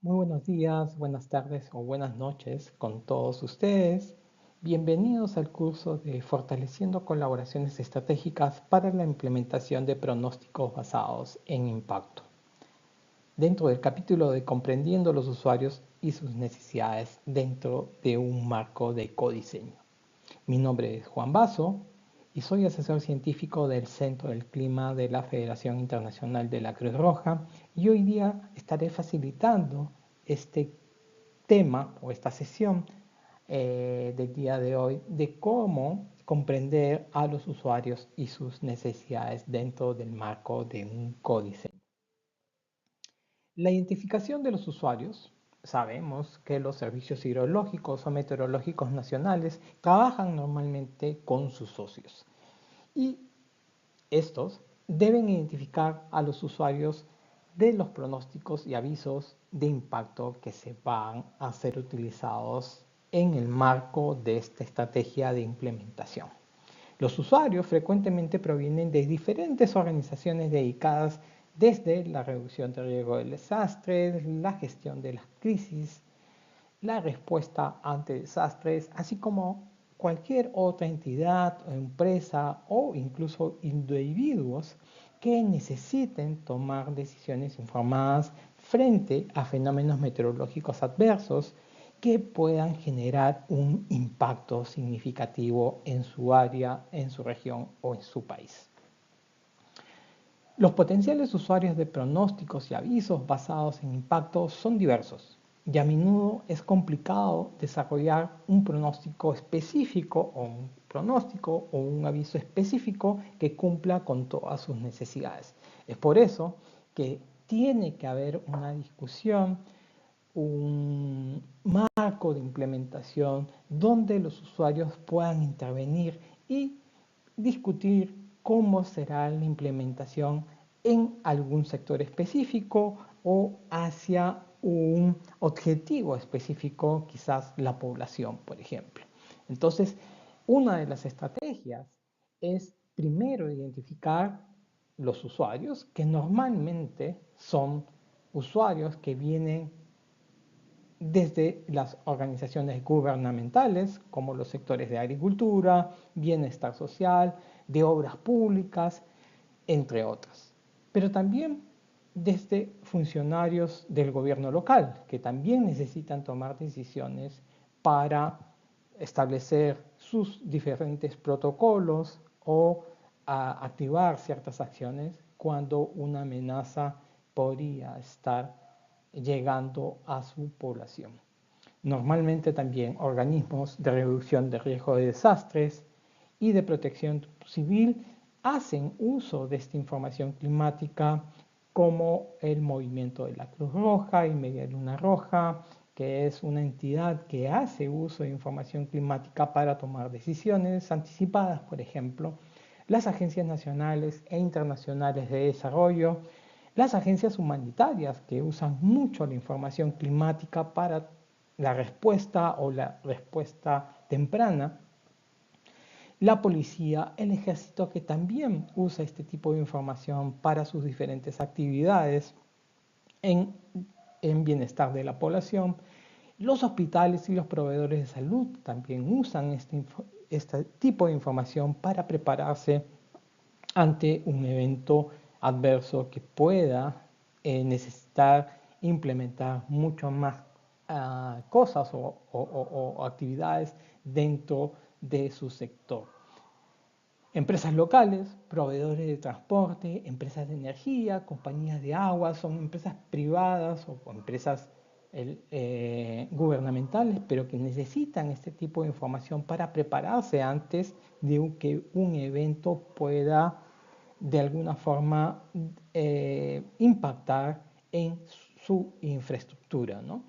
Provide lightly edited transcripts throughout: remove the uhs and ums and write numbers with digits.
Muy buenos días, buenas tardes o buenas noches con todos ustedes. Bienvenidos al curso de Fortaleciendo Colaboraciones Estratégicas para la implementación de pronósticos basados en impacto. Dentro del capítulo de Comprendiendo los usuarios y sus necesidades dentro de un marco de codiseño. Mi nombre es Juan Basso y soy asesor científico del Centro del Clima de la Federación Internacional de la Cruz Roja y hoy día estaré facilitando este tema o esta sesión del día de hoy de cómo comprender a los usuarios y sus necesidades dentro del marco de un códice. La identificación de los usuarios. Sabemos que los servicios hidrológicos o meteorológicos nacionales trabajan normalmente con sus socios y estos deben identificar a los usuarios de los pronósticos y avisos de impacto que se van a ser utilizados en el marco de esta estrategia de implementación. Los usuarios frecuentemente provienen de diferentes organizaciones dedicadas desde la reducción del riesgo de desastres, la gestión de las crisis, la respuesta ante desastres, así como cualquier otra entidad o empresa o incluso individuos que necesiten tomar decisiones informadas frente a fenómenos meteorológicos adversos que puedan generar un impacto significativo en su área, en su región o en su país. Los potenciales usuarios de pronósticos y avisos basados en impactos son diversos y a menudo es complicado desarrollar un pronóstico específico o un aviso específico que cumpla con todas sus necesidades. Es por eso que tiene que haber una discusión, un marco de implementación donde los usuarios puedan intervenir y discutir cómo será la implementación en algún sector específico o hacia un objetivo específico, quizás la población, por ejemplo. Entonces, una de las estrategias es primero identificar los usuarios, que normalmente son usuarios que vienen desde las organizaciones gubernamentales, como los sectores de agricultura, bienestar social, de obras públicas, entre otras. Pero también desde funcionarios del gobierno local, que también necesitan tomar decisiones para establecer sus diferentes protocolos o activar ciertas acciones cuando una amenaza podría estar llegando a su población. Normalmente también organismos de reducción de riesgo de desastres y de protección civil hacen uso de esta información climática, como el movimiento de la Cruz Roja y Media Luna Roja, que es una entidad que hace uso de información climática para tomar decisiones anticipadas, por ejemplo, las agencias nacionales e internacionales de desarrollo, las agencias humanitarias que usan mucho la información climática para la respuesta o la respuesta temprana, la policía, el ejército que también usa este tipo de información para sus diferentes actividades en, en bienestar de la población, los hospitales y los proveedores de salud también usan este tipo de información para prepararse ante un evento adverso que pueda necesitar implementar mucho más cosas o actividades dentro de su sector. Empresas locales, proveedores de transporte, empresas de energía, compañías de agua, son empresas privadas o empresas gubernamentales, pero que necesitan este tipo de información para prepararse antes de que un evento pueda de alguna forma impactar en su infraestructura, ¿no?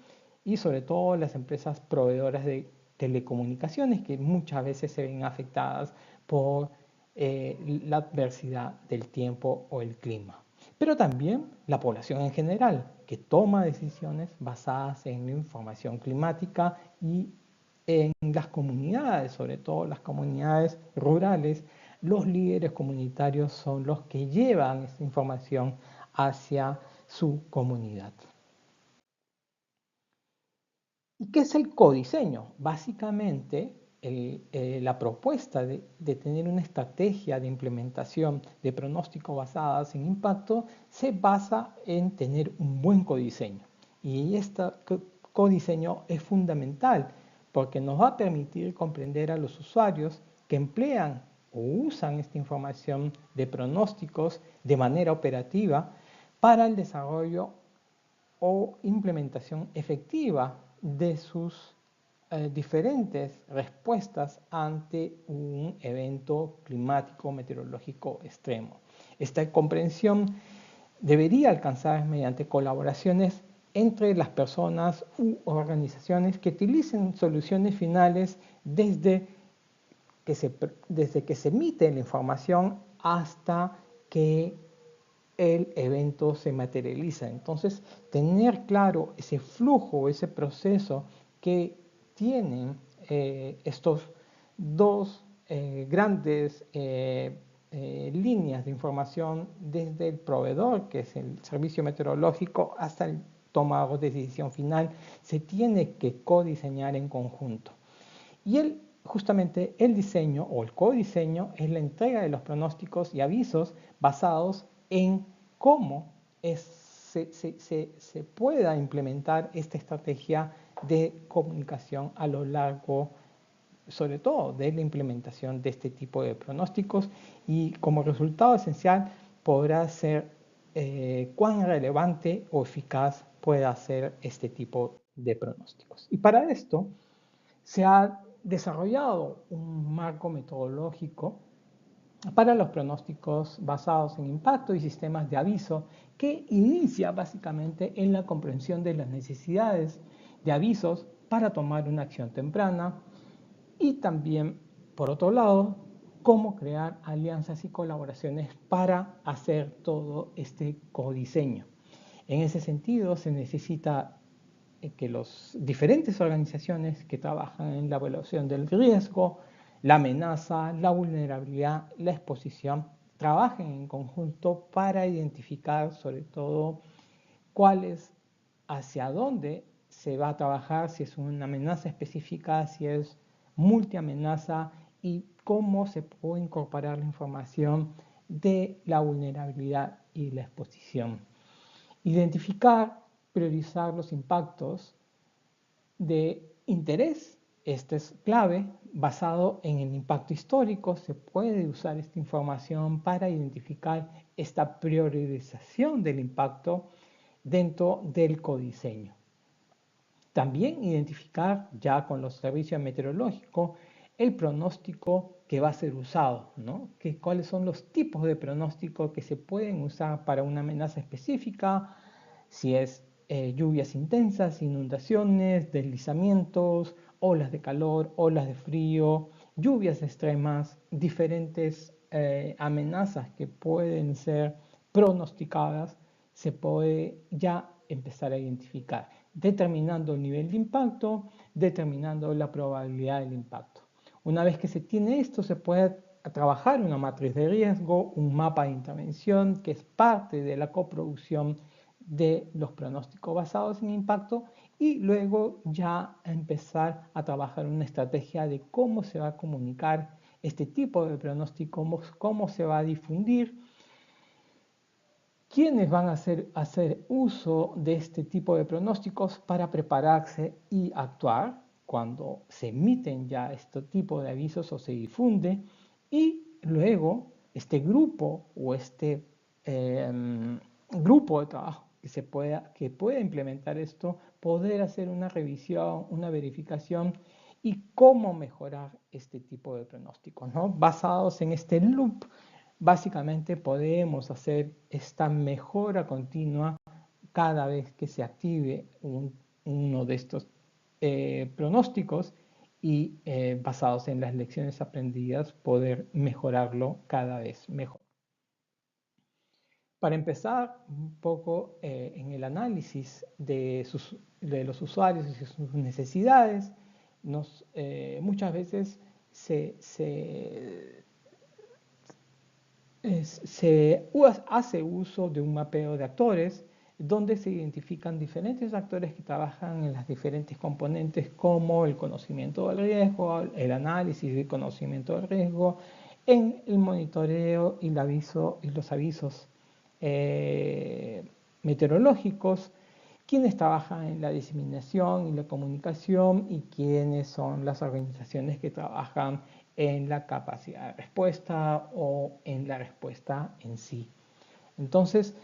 Y sobre todo las empresas proveedoras de telecomunicaciones que muchas veces se ven afectadas por la adversidad del tiempo o el clima. Pero también la población en general, que toma decisiones basadas en la información climática y en las comunidades, sobre todo las comunidades rurales, los líderes comunitarios son los que llevan esta información hacia su comunidad. ¿Y qué es el codiseño? Básicamente, la propuesta de tener una estrategia de implementación de pronóstico basadas en impacto se basa en tener un buen codiseño. Y este codiseño es fundamental porque nos va a permitir comprender a los usuarios que emplean o usan esta información de pronósticos de manera operativa para el desarrollo o implementación efectiva de sus diferentes respuestas ante un evento climático meteorológico extremo. Esta comprensión debería alcanzar mediante colaboraciones entre las personas u organizaciones que utilicen soluciones finales desde que se emite la información hasta que el evento se materializa. Entonces, tener claro ese flujo, ese proceso que tienen estos dos grandes líneas de información desde el proveedor, que es el servicio meteorológico, hasta el tomador de decisión final, se tiene que codiseñar en conjunto. Y justamente el diseño o el codiseño es la entrega de los pronósticos y avisos basados en cómo se pueda implementar esta estrategia de comunicación a lo largo, sobre todo, de la implementación de este tipo de pronósticos, y como resultado esencial podrá ser cuán relevante o eficaz pueda ser este tipo de pronósticos. Y para esto se ha desarrollado un marco metodológico para los pronósticos basados en impacto y sistemas de aviso que inicia básicamente en la comprensión de las necesidades de avisos para tomar una acción temprana y también, por otro lado, cómo crear alianzas y colaboraciones para hacer todo este codiseño. En ese sentido, se necesita que las diferentes organizaciones que trabajan en la evaluación del riesgo, la amenaza, la vulnerabilidad, la exposición, trabajen en conjunto para identificar sobre todo cuáles, hacia dónde se va a trabajar, si es una amenaza específica, si es multiamenaza y cómo se puede incorporar la información de la vulnerabilidad y la exposición. Identificar, priorizar los impactos de interés. Este es clave, basado en el impacto histórico. Se puede usar esta información para identificar esta priorización del impacto dentro del codiseño. También identificar ya con los servicios meteorológicos el pronóstico que va a ser usado, ¿no? ¿Cuáles son los tipos de pronóstico que se pueden usar para una amenaza específica? Si es lluvias intensas, inundaciones, deslizamientos, olas de calor, olas de frío, lluvias extremas, diferentes amenazas que pueden ser pronosticadas, se puede ya empezar a identificar, determinando el nivel de impacto, determinando la probabilidad del impacto. Una vez que se tiene esto, se puede trabajar una matriz de riesgo, un mapa de intervención, que es parte de la coproducción de los pronósticos basados en impacto, y luego ya empezar a trabajar una estrategia de cómo se va a comunicar este tipo de pronósticos, cómo se va a difundir, quiénes van a hacer uso de este tipo de pronósticos para prepararse y actuar cuando se emiten ya este tipo de avisos o se difunde, y luego este grupo o este grupo de trabajo que pueda implementar esto, poder hacer una revisión, una verificación y cómo mejorar este tipo de pronósticos, ¿no? Basados en este loop, básicamente podemos hacer esta mejora continua cada vez que se active uno de estos pronósticos, y basados en las lecciones aprendidas poder mejorarlo cada vez mejor. Para empezar un poco en el análisis de los usuarios y sus necesidades, muchas veces se hace uso de un mapeo de actores donde se identifican diferentes actores que trabajan en las diferentes componentes como el conocimiento del riesgo, el análisis del conocimiento del riesgo, en el monitoreo y los avisos meteorológicos, quienes trabajan en la diseminación y la comunicación y quiénes son las organizaciones que trabajan en la capacidad de respuesta o en la respuesta en sí. Entonces,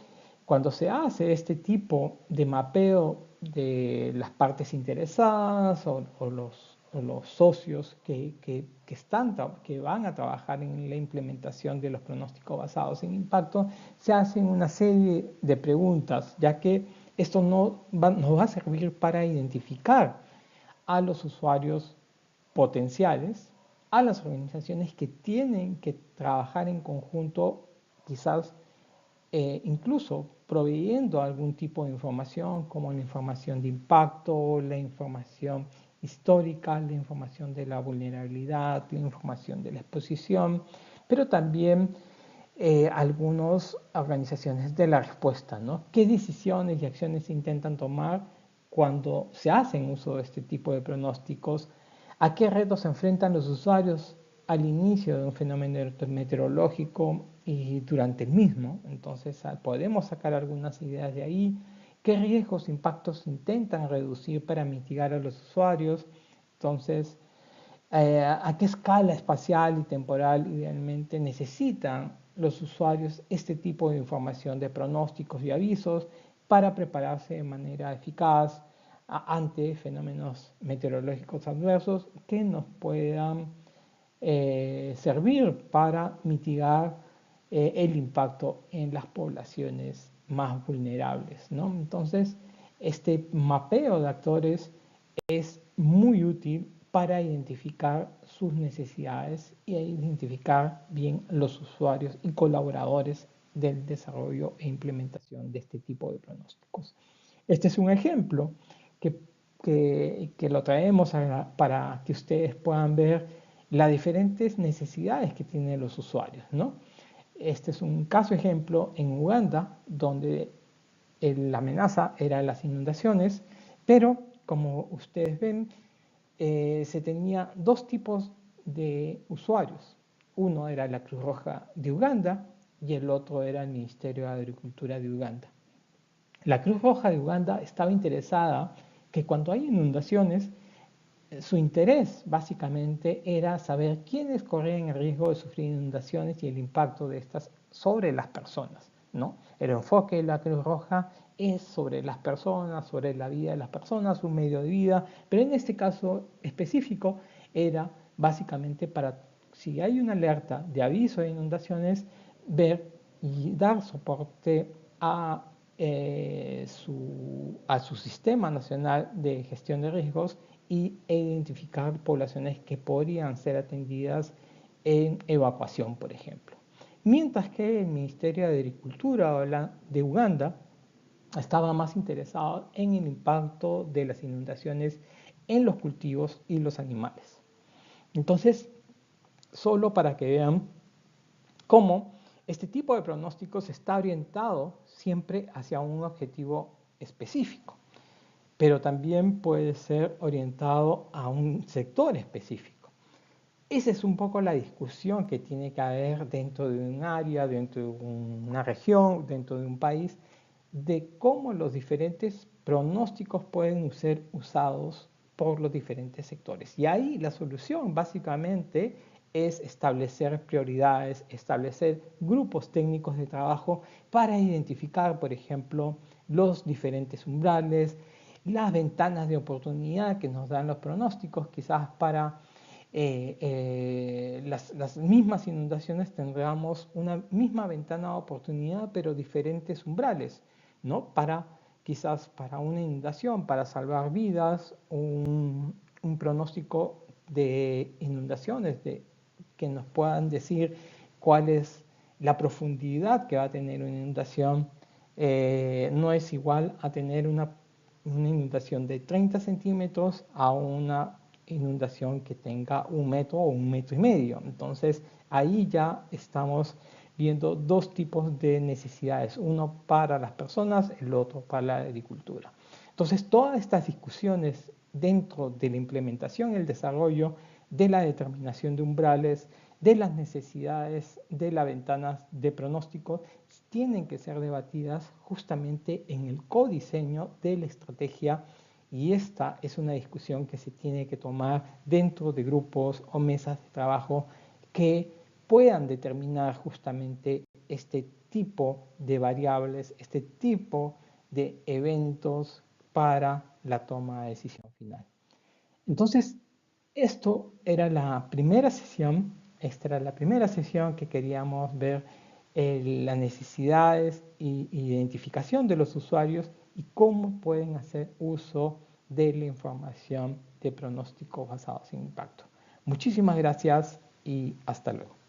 cuando se hace este tipo de mapeo de las partes interesadas o los socios que van a trabajar en la implementación de los pronósticos basados en impacto, se hacen una serie de preguntas, ya que esto nos va a servir para identificar a los usuarios potenciales, a las organizaciones que tienen que trabajar en conjunto, quizás incluso proveyendo algún tipo de información como la información de impacto, la información histórica, la información de la vulnerabilidad, la información de la exposición, pero también algunas organizaciones de la respuesta, ¿no? ¿Qué decisiones y acciones se intentan tomar cuando se hacen uso de este tipo de pronósticos? ¿A qué retos se enfrentan los usuarios al inicio de un fenómeno meteorológico y durante el mismo? Entonces podemos sacar algunas ideas de ahí. ¿Qué riesgos, impactos intentan reducir para mitigar a los usuarios? Entonces, ¿a qué escala espacial y temporal idealmente necesitan los usuarios este tipo de información de pronósticos y avisos para prepararse de manera eficaz ante fenómenos meteorológicos adversos que nos puedan servir para mitigar el impacto en las poblaciones más vulnerables, ¿no? Entonces, este mapeo de actores es muy útil para identificar sus necesidades y identificar bien los usuarios y colaboradores del desarrollo e implementación de este tipo de pronósticos. Este es un ejemplo que lo traemos para que ustedes puedan ver las diferentes necesidades que tienen los usuarios, ¿no? Este es un caso ejemplo en Uganda, donde la amenaza era las inundaciones, pero como ustedes ven, se tenía dos tipos de usuarios. Uno era la Cruz Roja de Uganda y el otro era el Ministerio de Agricultura de Uganda. La Cruz Roja de Uganda estaba interesada que cuando hay inundaciones, su interés básicamente era saber quiénes corrían el riesgo de sufrir inundaciones y el impacto de estas sobre las personas, ¿no? El enfoque de la Cruz Roja es sobre las personas, sobre la vida de las personas, su medio de vida, pero en este caso específico era básicamente para, si hay una alerta de aviso de inundaciones, ver y dar soporte a su sistema nacional de gestión de riesgos e identificar poblaciones que podrían ser atendidas en evacuación, por ejemplo. Mientras que el Ministerio de Agricultura de Uganda estaba más interesado en el impacto de las inundaciones en los cultivos y los animales. Entonces, solo para que vean cómo este tipo de pronósticos está orientado siempre hacia un objetivo específico, pero también puede ser orientado a un sector específico. Esa es un poco la discusión que tiene que haber dentro de un área, dentro de una región, dentro de un país, de cómo los diferentes pronósticos pueden ser usados por los diferentes sectores. Y ahí la solución básicamente es establecer prioridades, establecer grupos técnicos de trabajo para identificar, por ejemplo, los diferentes umbrales, las ventanas de oportunidad que nos dan los pronósticos, quizás para las mismas inundaciones tendríamos una misma ventana de oportunidad, pero diferentes umbrales, ¿no? Quizás para una inundación, para salvar vidas, un pronóstico de inundaciones, que nos puedan decir cuál es la profundidad que va a tener una inundación, no es igual a tener una inundación de 30 centímetros a una inundación que tenga 1 metro o 1,5 metros. Entonces ahí ya estamos viendo dos tipos de necesidades, uno para las personas, el otro para la agricultura. Entonces, todas estas discusiones dentro de la implementación y el desarrollo de la determinación de umbrales, de las necesidades de las ventanas de pronóstico, tienen que ser debatidas justamente en el codiseño de la estrategia, y esta es una discusión que se tiene que tomar dentro de grupos o mesas de trabajo que puedan determinar justamente este tipo de variables, este tipo de eventos para la toma de decisión final. Entonces, esto era la primera sesión, esta era la primera sesión que queríamos ver las necesidades y identificación de los usuarios y cómo pueden hacer uso de la información de pronósticos basados en impacto. Muchísimas gracias y hasta luego.